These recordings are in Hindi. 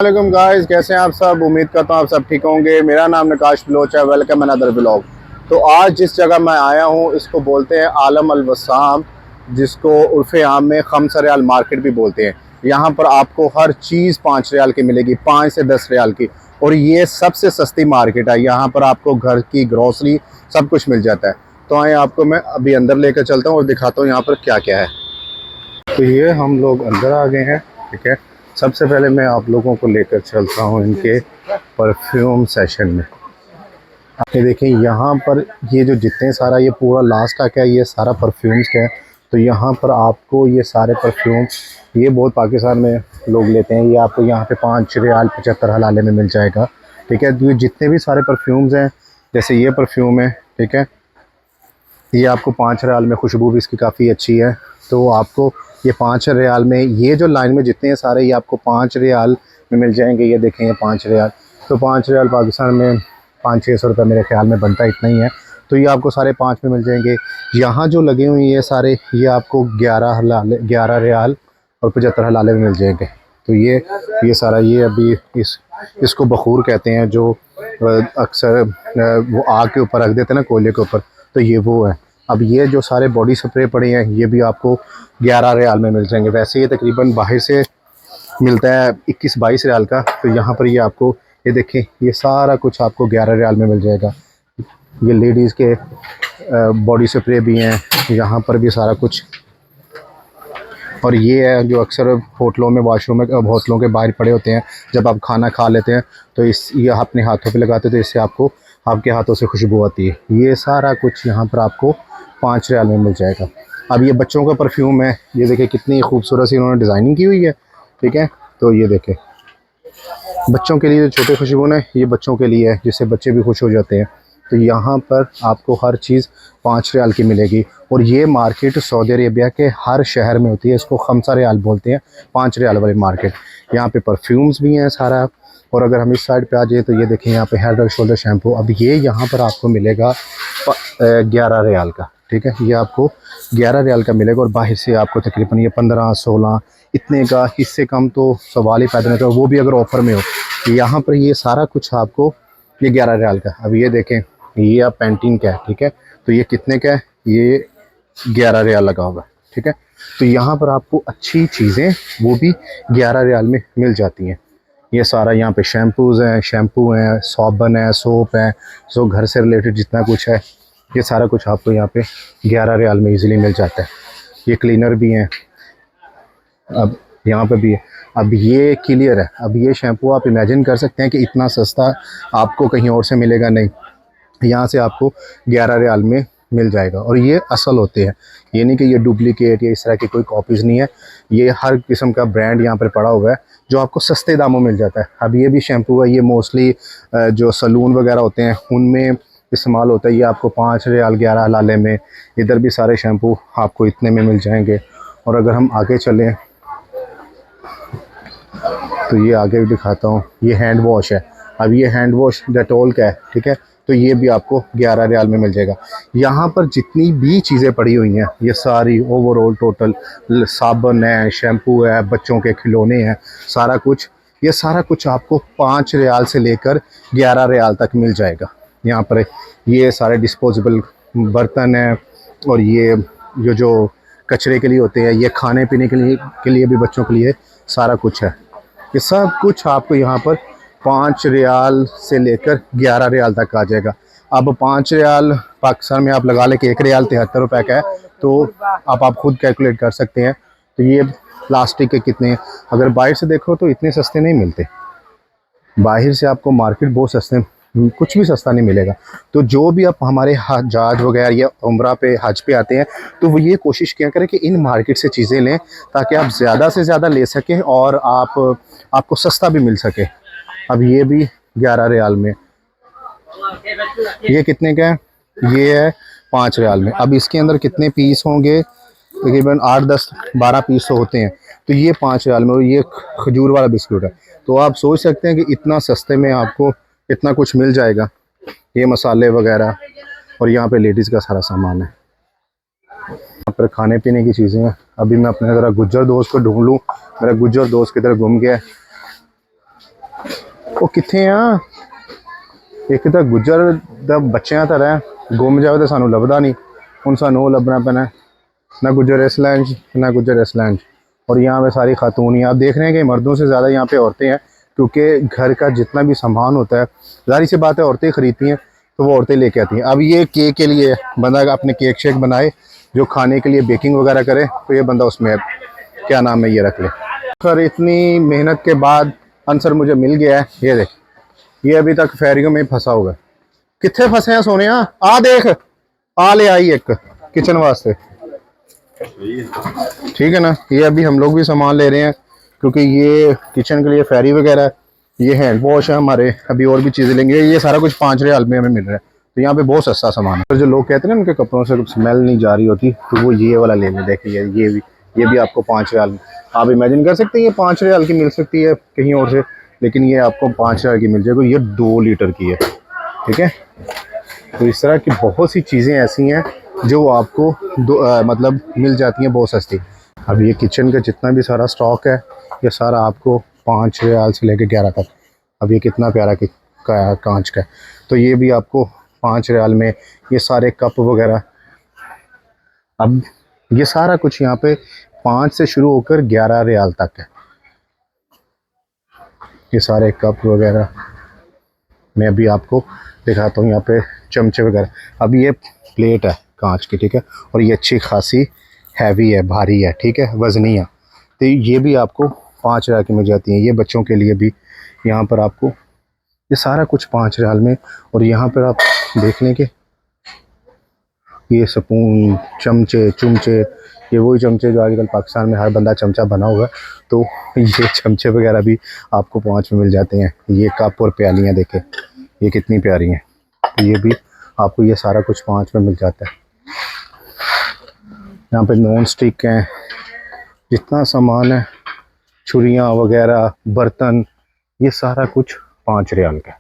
वालेकुम गाइस, कैसे हैं आप सब। उम्मीद करता हूँ आप सब ठीक होंगे। मेरा नाम नकाश बलोच है। Welcome another blog. तो आज जिस जगह मैं आया हूँ इसको बोलते हैं आलम अल वसाम, जिसको उर्फ़े आम में खम्स रियाल मार्केट भी बोलते हैं। यहाँ पर आपको हर चीज़ 5 रियाल की मिलेगी, 5 से 10 रियाल की। और ये सबसे सस्ती मार्केट है। यहाँ पर आपको घर की ग्रॉसरी सब कुछ मिल जाता है। तो आए आपको मैं अभी अंदर लेकर चलता हूँ और दिखाता हूँ यहाँ पर क्या क्या है। तो ये हम लोग अंदर आ गए हैं, ठीक है। सबसे पहले मैं आप लोगों को लेकर चलता हूँ इनके परफ्यूम सेशन में। ये देखें, यहाँ पर ये जो जितने सारा ये पूरा लास्ट तक है, ये सारा परफ्यूम्स का है। तो यहाँ पर आपको ये सारे परफ्यूम, ये बहुत पाकिस्तान में लोग लेते हैं। ये आपको यहाँ पे 5 रियाल 75 हलाले में मिल जाएगा, ठीक है। तो ये जितने भी सारे परफ्यूम्स हैं, जैसे ये परफ्यूम है, ठीक है, ये आपको 5 रियाल में, खुशबू भी इसकी काफ़ी अच्छी है। तो आपको ये 5 रियाल में, ये जो लाइन में जितने हैं सारे, ये आपको 5 रियाल में मिल जाएंगे। ये देखें, ये 5 रियाल, तो 5 रियाल पाकिस्तान में 500-600 रुपये मेरे ख्याल में बनता है, इतना ही है। तो ये आपको सारे 5 में मिल जाएंगे। यहाँ जो लगे हुए हैं ये सारे, ये आपको 11 रियाल और 75 हलाले में मिल जाएंगे। तो ये सारा, ये अभी इसको बखूर कहते हैं, जो अक्सर वो आग के ऊपर रख देते हैं ना, कोयले के ऊपर, तो ये वो है। अब ये जो सारे बॉडी स्प्रे पड़े हैं, ये भी आपको 11 रियाल में मिल जाएंगे। वैसे ये तकरीबन बाहर से मिलता है 21-22 रियाल का। तो यहाँ पर ये आपको, ये देखें, ये सारा कुछ आपको 11 रियाल में मिल जाएगा। ये लेडीज़ के बॉडी स्प्रे भी हैं, यहाँ पर भी सारा कुछ। और ये है जो अक्सर होटलों में, वाशरूम में, होटलों के बाहर पड़े होते हैं, जब आप खाना खा लेते हैं तो ये अपने हाथों पे लगाते हैं, तो इससे आपको आपके हाथों से खुशबू आती है। ये सारा कुछ यहाँ पर आपको 5 रियाल में मिल जाएगा। अब ये बच्चों का परफ्यूम है, ये देखें कितनी खूबसूरत सी इन्होंने डिज़ाइनिंग की हुई है, ठीक है। तो ये देखें, बच्चों के लिए जो छोटे खुशबू है, ये बच्चों के लिए है, जिससे बच्चे भी खुश हो जाते हैं। तो यहाँ पर आपको हर चीज़ 5 रियाल की मिलेगी। और ये मार्केट सऊदी अरेबिया के हर शहर में होती है, इसको खम्सा रियाल बोलते हैं, 5 रियाल वाली मार्केट। यहाँ पे परफ्यूम्स भी हैं सारा। और अगर हम इस साइड पे आ जाए तो ये देखें, यहाँ पे हेड और शोल्डर शैम्पू, अब ये यहाँ पर आपको मिलेगा 11 रियाल का, ठीक है। ये आपको 11 रियाल का मिलेगा। और बाहर से आपको तकरीबन ये 15-16 इतने का, इससे कम तो सवाल ही पैदा नहीं होता, वो भी अगर ऑफ़र में हो। यहाँ पर ये सारा कुछ आपको ये 11 रियाल का। अब ये देखें, ये आप पेंटीन का है, ठीक है। तो ये कितने का है, ये 11 रियाल लगा होगा, ठीक है। तो यहाँ पर आपको अच्छी चीज़ें वो भी 11 रियाल में मिल जाती हैं। ये सारा यहाँ पे शैम्पू हैं, साबुन है, सोप है, सो घर से रिलेटेड जितना कुछ है, ये सारा कुछ आपको यहाँ पे 11 रियाल में इजीली मिल जाता है। ये क्लीनर भी हैं, अब यहाँ पे भी है। अब ये क्लियर है। अब ये शैम्पू आप इमेजिन कर सकते हैं कि इतना सस्ता आपको कहीं और से मिलेगा नहीं, यहाँ से आपको 11 रियाल में मिल जाएगा। और ये असल होते हैं, ये नहीं कि ये डुप्लीकेट या इस तरह की कोई कॉपीज़ नहीं है। ये हर किस्म का ब्रांड यहाँ पर पड़ा हुआ है, जो आपको सस्ते दामों में मिल जाता है। अब ये भी शैम्पू है, ये मोस्टली जो सलून वगैरह होते हैं उनमें इस्तेमाल होता है। ये आपको 5 रियाल 11 हलाले में। इधर भी सारे शैम्पू आपको इतने में मिल जाएंगे। और अगर हम आगे चलें तो ये आगे भी दिखाता हूँ, ये हैंड वॉश है। अब ये हैंड वॉश डेटॉल का है, ठीक है। तो ये भी आपको 11 रियाल में मिल जाएगा। यहाँ पर जितनी भी चीज़ें पड़ी हुई हैं, ये सारी ओवरऑल टोटल, साबुन है, शैम्पू है, बच्चों के खिलौने हैं, सारा कुछ, ये सारा कुछ आपको 5 रियाल से लेकर 11 रियाल तक मिल जाएगा। यहाँ पर ये सारे डिस्पोजेबल बर्तन हैं, और ये जो कचरे के लिए होते हैं, ये खाने पीने के लिए भी बच्चों के लिए सारा कुछ है। ये सब कुछ आपको यहाँ पर 5 रियाल से लेकर 11 रियाल तक आ जाएगा। अब 5 रियाल पाकिस्तान में आप लगा लें कि 1 रियाल 73 रुपये का है, तो आप खुद कैलकुलेट कर सकते हैं। तो ये प्लास्टिक के कितने हैं। अगर बाहर से देखो तो इतने सस्ते नहीं मिलते, बाहर से आपको मार्केट बहुत सस्ते, कुछ भी सस्ता नहीं मिलेगा। तो जो भी आप हमारे हज वगैरह या उम्रा पे, हज पे आते हैं, तो वो ये कोशिश किया करें कि इन मार्केट से चीज़ें लें, ताकि आप ज़्यादा से ज़्यादा ले सकें और आपको सस्ता भी मिल सके। अब ये भी 11 रियाल में, ये कितने का है, ये है 5 रियाल में। अब इसके अंदर कितने पीस होंगे, तकरीबन 8-10-12 पीस तो होते हैं। तो ये 5 रियाल में। और ये खजूर वाला बिस्कुट है। तो आप सोच सकते हैं कि इतना सस्ते में आपको इतना कुछ मिल जाएगा। ये मसाले वगैरह, और यहाँ पे लेडीज़ का सारा सामान है। यहाँ पर खाने पीने की चीज़ें हैं। अभी मैं अपने ज़रा गुज्जर दोस्त को ढूंढ लूँ, मेरा गुज्जर दोस्त किधर गुम गया है। वो किथे आ एक तो गुजर दा बच्चों तरह गुम जाओ तो सानू लभदा नहीं, हुण सानू वो लभना पैना, ना गुजर इस लैंड ना गुजर इस लैंड। और यहाँ पे सारी खातून ही आप देख रहे हैं कि मर्दों से ज़्यादा यहाँ पे औरतें हैं, क्योंकि घर का जितना भी सामान होता है ज़ाहिर सी बात है औरतें ख़रीदती हैं, तो वो औरतें लेके आती हैं। अब ये केक के लिए बंदा अपने केक शेक बनाए, जो खाने के लिए बेकिंग वगैरह करे, तो ये बंदा उसमें क्या नाम है ये रख ले। सर इतनी मेहनत के बाद आंसर मुझे मिल गया है। ये देख, ये अभी तक फेरियों में फंसा हुआ है। कितने फंसे हैं सोने? आ देख, आ ले आई एक किचन वास्ते, ठीक है ना। ये अभी हम लोग भी सामान ले रहे हैं, क्योंकि ये किचन के लिए फेरी वगैरह है, ये हैंड वॉश है हमारे, अभी और भी चीज़ें लेंगे। ये सारा कुछ 5 रियाल में हमें मिल रहा है, तो यहाँ पे बहुत सस्ता सामान है। तो जो लोग कहते हैं ना उनके कपड़ों से स्मेल नहीं जा रही होती, तो वो ये वाला ले लें। देखिए ये भी आपको 5 रियाल में, आप इमेजिन कर सकते हैं ये 5 रियाल की मिल सकती है कहीं और से, लेकिन ये आपको 5 रियाल की मिल जाएगी। ये 2 लीटर की है, ठीक है। तो इस तरह की बहुत सी चीज़ें ऐसी हैं जो आपको मतलब मिल जाती हैं बहुत सस्ती। अब ये किचन का जितना भी सारा स्टॉक है, ये सारा आपको 5 रियाल से लेके 11 तक। अब ये कितना प्यारा कांच का है, तो ये भी आपको 5 रियाल में। ये सारे कप वगैरह, अब ये सारा कुछ यहाँ पे 5 से शुरू होकर 11 रियाल तक है। ये सारे कप वगैरह मैं अभी आपको दिखाता हूँ। यहाँ पे चमचे वगैरह, अब ये प्लेट है कांच की, ठीक है, और ये अच्छी खासी हैवी है, भारी है, ठीक है, वजनी है। तो ये भी आपको 5 रियाल की मिल जाती है। ये बच्चों के लिए भी यहाँ पर आपको ये सारा कुछ 5 रियाल में। और यहाँ पर आप देख लें कि ये स्पून, चमचे, चुमचे, ये वही चमचे जो आजकल पाकिस्तान में हर बंदा चमचा बना हुआ है, तो ये चमचे वगैरह भी आपको 5 में मिल जाते हैं। ये कप और प्यालियाँ देखें, ये कितनी प्यारी हैं, ये भी आपको ये सारा कुछ 5 में मिल जाता है। यहाँ पे नॉन स्टिक हैं, जितना सामान है, छुरियाँ वगैरह, बर्तन, ये सारा कुछ 5 रियाल का।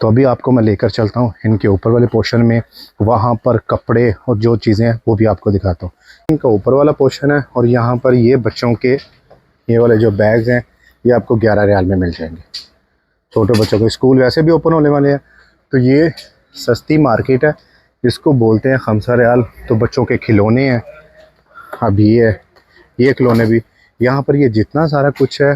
तो अभी आपको मैं लेकर चलता हूँ इनके ऊपर वाले पोर्शन में, वहाँ पर कपड़े और जो चीज़ें हैं वो भी आपको दिखाता हूँ। इनका ऊपर वाला पोर्शन है, और यहाँ पर ये बच्चों के ये वाले जो बैग्स हैं, ये आपको 11 रियाल में मिल जाएंगे। छोटे बच्चों के स्कूल वैसे भी ओपन होने वाले हैं, तो ये सस्ती मार्केट है, इसको बोलते हैं 5 रियाल। तो बच्चों के खिलौने हैं, अभी ये खिलौने भी यहाँ पर, ये जितना सारा कुछ है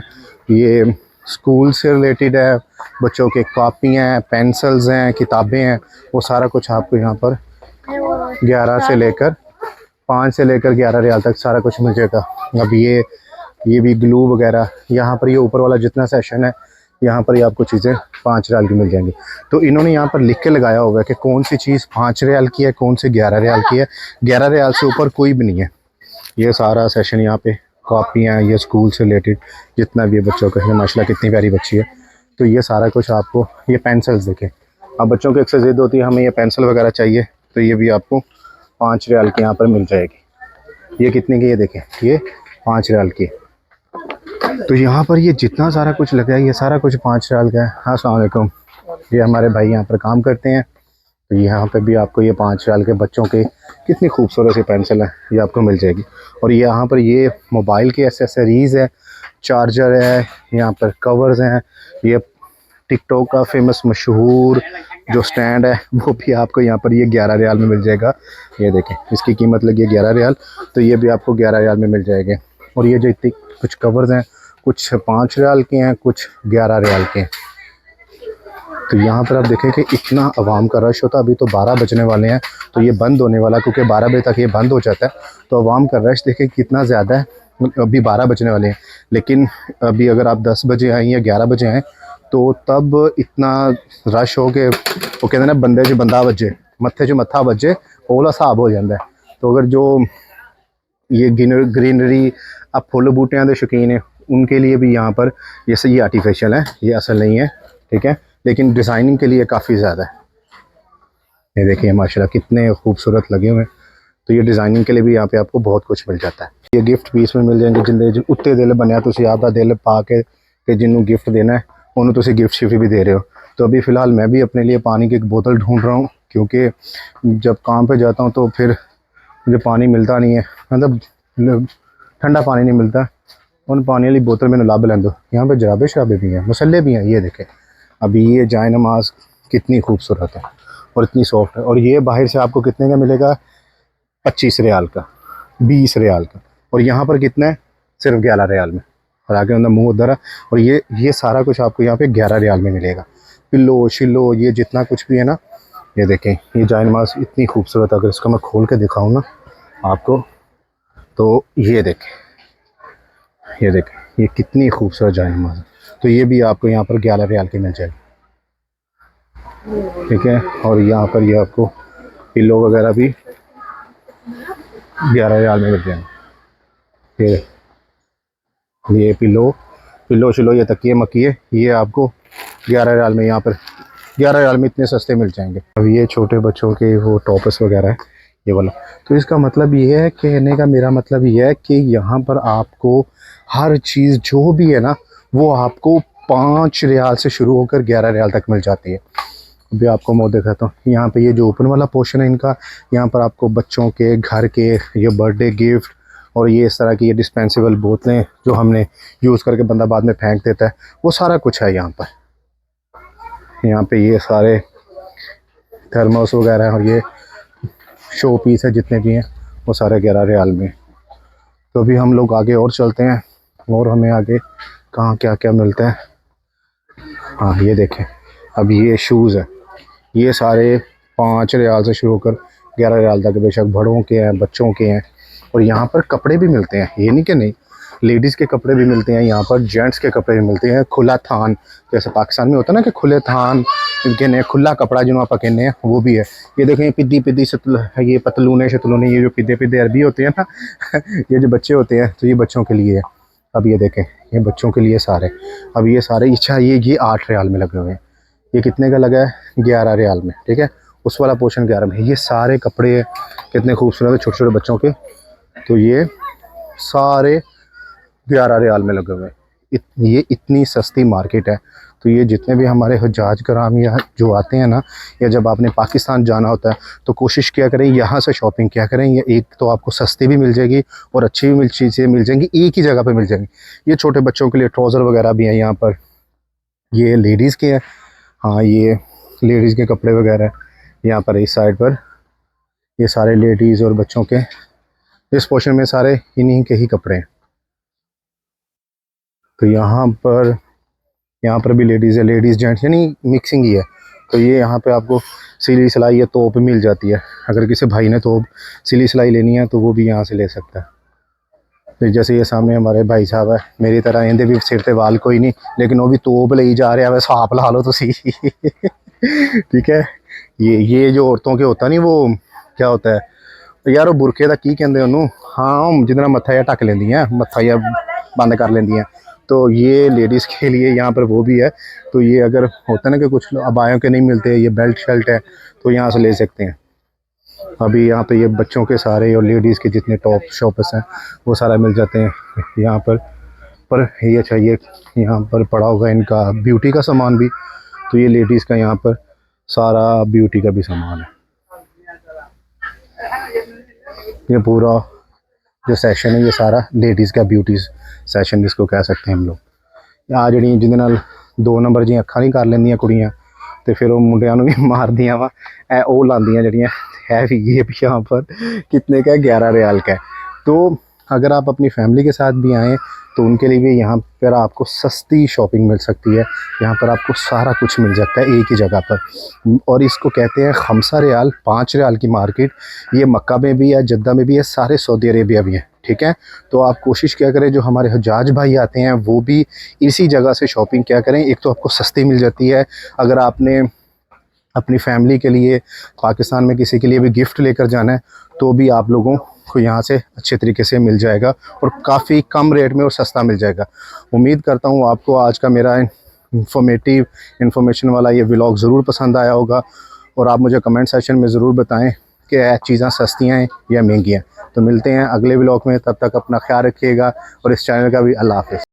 ये स्कूल से रिलेटेड है। बच्चों के कॉपियाँ हैं, पेंसिल्स हैं, किताबें हैं, वो सारा कुछ आपको यहाँ पर 11 से लेकर 5 से लेकर 11 रियाल तक सारा कुछ मिल जाएगा। अब ये भी ग्लू वगैरह, यहाँ पर ये ऊपर वाला जितना सेशन है, यहाँ पर ये आपको चीज़ें 5 रियाल की मिल जाएंगी। तो इन्होंने यहाँ पर लिख के लगाया हुआ है कि कौन सी चीज़ 5 रियाल की है, कौन सी 11 रियाल की है। 11 रियाल से ऊपर कोई भी नहीं है। ये सारा सेशन यहाँ पे कॉपियाँ, ये स्कूल से रिलेटेड जितना भी है बच्चों का, ये माशाल्लाह कितनी प्यारी बच्ची है। तो ये सारा कुछ आपको, ये पेंसिल्स देखें, अब बच्चों की अक्सर ज़िद होती है हमें ये पेंसिल वगैरह चाहिए, तो ये भी आपको 5 रियाल के यहाँ पर मिल जाएगी। ये कितने की, ये देखें, ये 5 रियाल की। तो यहाँ पर ये जितना सारा कुछ लगा है, ये सारा कुछ 5 रियाल का है। अस्सलाम वालेकुम, ये हमारे भाई यहाँ पर काम करते हैं। तो यहाँ पे भी आपको ये 5 रियाल के बच्चों के कितनी खूबसूरत सी पेंसिल है, ये आपको मिल जाएगी। और ये यहाँ पर ये मोबाइल की एसेसरीज़ है, चार्जर है, यहाँ पर कवर्स हैं, ये टिकटॉक का फेमस मशहूर जो स्टैंड है वो भी आपको यहाँ पर ये 11 रियाल में मिल जाएगा। ये देखें, इसकी कीमत लगी है 11 रियाल, तो ये भी आपको 11 रियाल में मिल जाएंगे। और ये जो इतनी कुछ कवर्स हैं, कुछ 5 रियाल के हैं, कुछ 11 रियाल के हैं। तो यहाँ पर आप देखें कि इतना आवाम का रश होता है। अभी तो 12 बजने वाले हैं, तो ये बंद होने वाला, क्योंकि 12 बजे तक ये बंद हो जाता है। तो आवाम का रश देखें कितना ज़्यादा है। अभी 12 बजने वाले हैं, लेकिन अभी अगर आप 10 बजे आएँ या 11 बजे आएँ, तो तब इतना रश हो के वो कहते हैं ना, बंदे च बंदा बजे, मत्थे च मत्था बजे, ओला हिसाब हो जाता है। तो अगर जो ये ग्रीनरी, अब फुल बूटियाँ के शौकीन है, उनके लिए भी यहाँ पर ये आर्टिफिशियल है, ये असल नहीं है, ठीक है, लेकिन डिज़ाइनिंग के लिए काफ़ी ज़्यादा है। ये देखिए माशाल्लाह कितने खूबसूरत लगे हुए हैं। तो ये डिज़ाइनिंग के लिए भी यहाँ पे आपको बहुत कुछ मिल जाता है। ये गिफ्ट पीस में मिल जाएंगे, जिंदे उत्ते दिल बनया, तुम आपका दिल पा के जिन्होंने गिफ्ट देना है उन्होंने तुम गिफ्ट शिफ्ट भी दे रहे हो। तो अभी फ़िलहाल मैं भी अपने लिए पानी की एक बोतल ढूंढ रहा हूँ, क्योंकि जब काम पे जाता हूँ तो फिर मुझे पानी मिलता नहीं है, मतलब ठंडा पानी नहीं मिलता, उन पानी वाली बोतल मैंने लभ लें दो। यहाँ पे जराबे शराबे भी हैं, मसले भी हैं। ये देखें, अभी ये जाए नमाज कितनी खूबसूरत है और इतनी सॉफ्ट है। और ये बाहर से आपको कितने का मिलेगा? 25 रियाल का, 20 रियाल का। और यहाँ पर कितना है? सिर्फ 11 रियाल में। और आगे अंदर मुँह उधर है। और ये सारा कुछ आपको यहाँ पे 11 रियाल में मिलेगा। पिल्लो शिल्लो ये जितना कुछ भी है ना, ये देखें, ये जाए नमाज इतनी खूबसूरत। अगर इसको मैं खोल के दिखाऊँ ना आपको, तो ये देखें, ये कितनी खूबसूरत जाए नमाज। तो ये भी आपको यहाँ पर 11 रियाल की मिल जाएगी, ठीक है। और यहाँ पर ये आपको पिल्लो वगैरह भी 11 रियाल में मिल जाएंगे। ये पिल्लो शिलो ये तकिए मकिए ये आपको 11 रियाल में, यहाँ पर 11 रियाल में इतने सस्ते मिल जाएंगे। अब ये छोटे बच्चों के वो टॉपर्स वगैरह है ये वाला। तो इसका मतलब ये है, कहने का मेरा मतलब ये है कि यहाँ पर आपको हर चीज़ जो भी है ना, वो आपको 5 रियाल से शुरू होकर 11 रियाल तक मिल जाती है। अभी आपको मैं दिखाता हूँ। यहाँ पे ये जो ओपन वाला पोर्शन है इनका, यहाँ पर आपको बच्चों के घर के ये बर्थडे गिफ्ट और ये इस तरह की ये डिस्पेंसेबल बोतलें जो हमने यूज़ करके बंदा बाद में फेंक देता है, वो सारा कुछ है यहाँ पर। यहाँ पे ये सारे थर्मोस वगैरह हैं और ये शो पीस है जितने भी हैं, वो सारे 11 रियाल में। तो अभी हम लोग आगे और चलते हैं और हमें आगे कहाँ क्या क्या मिलता है। हाँ ये देखें, अब ये शूज़ है, ये सारे 5 रियाल से शुरू होकर 11 रियाल तक, बेशक बड़ों के हैं बच्चों के हैं। और यहाँ पर कपड़े भी मिलते हैं, ये नहीं कि नहीं, लेडीज़ के कपड़े भी मिलते हैं यहाँ पर, जेंट्स के कपड़े भी मिलते हैं। खुला थान, जैसे पाकिस्तान में होता है ना कि खुले थान कहने, खुला कपड़ा जिन्होंने आप कहने हैं, वो भी है। ये देखें पिद्दी पिद्दी ये पतलूने शतलूने, ये जो पिद्दे पिद्दे अरबी होते हैं ना ये जो बच्चे होते हैं, तो ये बच्चों के लिए है। अब ये देखें, ये बच्चों के लिए सारे, अब ये सारे अच्छा ये 8 रियाल में लगे हुए हैं। ये कितने का लगा है? 11 रियाल में, ठीक है। उस वाला पोर्शन 11 में। ये सारे कपड़े कितने खूबसूरत है छोटे छोटे बच्चों के, तो ये सारे 11 रियाल में लगे हुए हैं। ये इतनी सस्ती मार्केट है। तो ये जितने भी हमारे हुज्जाज कराम या जो आते हैं ना, या जब आपने पाकिस्तान जाना होता है, तो कोशिश किया करें यहाँ से शॉपिंग किया करें। ये एक तो आपको सस्ती भी मिल जाएगी और अच्छी भी चीज़ें मिल जाएंगी, एक ही जगह पे मिल जाएंगी। ये छोटे बच्चों के लिए ट्राउज़र वगैरह भी हैं यहाँ पर, ये लेडीज़ के हैं। हाँ ये लेडीज़ के कपड़े वगैरह यहाँ पर इस साइड पर, ये सारे लेडीज़ और बच्चों के इस पोर्शन में सारे इन्हीं के ही कपड़े हैं। तो यहाँ पर भी लेडीज़ है, लेडीज़ जेंट्स यानी मिक्सिंग ही है। तो ये यहाँ पे आपको सिली सिलाई या तोप मिल जाती है। अगर किसी भाई ने तोप सिली सिलाई लेनी है तो वो भी यहाँ से ले सकता है। तो जैसे ये सामने हमारे भाई साहब है, मेरी तरह इनके भी सिर ते वाल कोई नहीं, लेकिन वो भी तोप ले जा रहे हैं, साप ला लो तो सी ठीक है। ये जो औरतों के होता नहीं, वो क्या होता है यार, वो बुरके का की कहते उन्होंने, हाँ जितना मत्था या ढक लेंदी हैं, मत्था या बंद कर लेंदी हैं। तो ये लेडीज़ के लिए यहाँ पर वो भी है। तो ये अगर होता है ना कि कुछ अबायों के नहीं मिलते, ये बेल्ट शर्ट है, तो यहाँ से ले सकते हैं। अभी यहाँ पे ये बच्चों के सारे और लेडीज़ के जितने टॉप शॉप्स हैं वो सारा मिल जाते हैं यहाँ पर ये अच्छा, ये यहाँ पर पड़ा होगा इनका ब्यूटी का सामान भी। तो ये लेडीज़ का यहाँ पर सारा ब्यूटी का भी सामान है। ये पूरा जो सेशन है ये सारा लेडीज़ का ब्यूटी सेशन जिसको कह सकते हैं हम लोग। आ जी जिंदे नाल 2 नंबर जी अखा नहीं कर लेंदियां कुड़ियां, तो फिर वो मुंडियां नूं भी मार दियां वा, वो लांदियां जड़ियां है भी। ये भी यहाँ पर कितने का है? 11 रियाल का है। तो अगर आप अपनी फैमिली के साथ भी आएँ तो उनके लिए भी यहाँ पर आपको सस्ती शॉपिंग मिल सकती है। यहाँ पर आपको सारा कुछ मिल जाता है एक ही जगह पर। और इसको कहते हैं 5 रियाल, 5 रियाल की मार्केट। ये मक्का में भी है, जद्दा में भी है, सारे सऊदी अरेबिया भी है, ठीक है। तो आप कोशिश क्या करें, जो हमारे हुज्जाज भाई आते हैं वो भी इसी जगह से शॉपिंग क्या करें। एक तो आपको सस्ती मिल जाती है, अगर आपने अपनी फैमिली के लिए पाकिस्तान में किसी के लिए भी गिफ्ट लेकर जाना है तो भी आप लोगों को यहाँ से अच्छे तरीके से मिल जाएगा और काफ़ी कम रेट में और सस्ता मिल जाएगा। उम्मीद करता हूँ आपको आज का मेरा इन्फॉर्मेशन वाला ये व्लॉग ज़रूर पसंद आया होगा। और आप मुझे कमेंट सेक्शन में ज़रूर बताएं कि चीज़ें सस्तियाँ हैं या महंगी हैं। तो मिलते हैं अगले व्लॉग में, तब तक अपना ख्याल रखिएगा और इस चैनल का भी अल्लाह हाफ़िज़।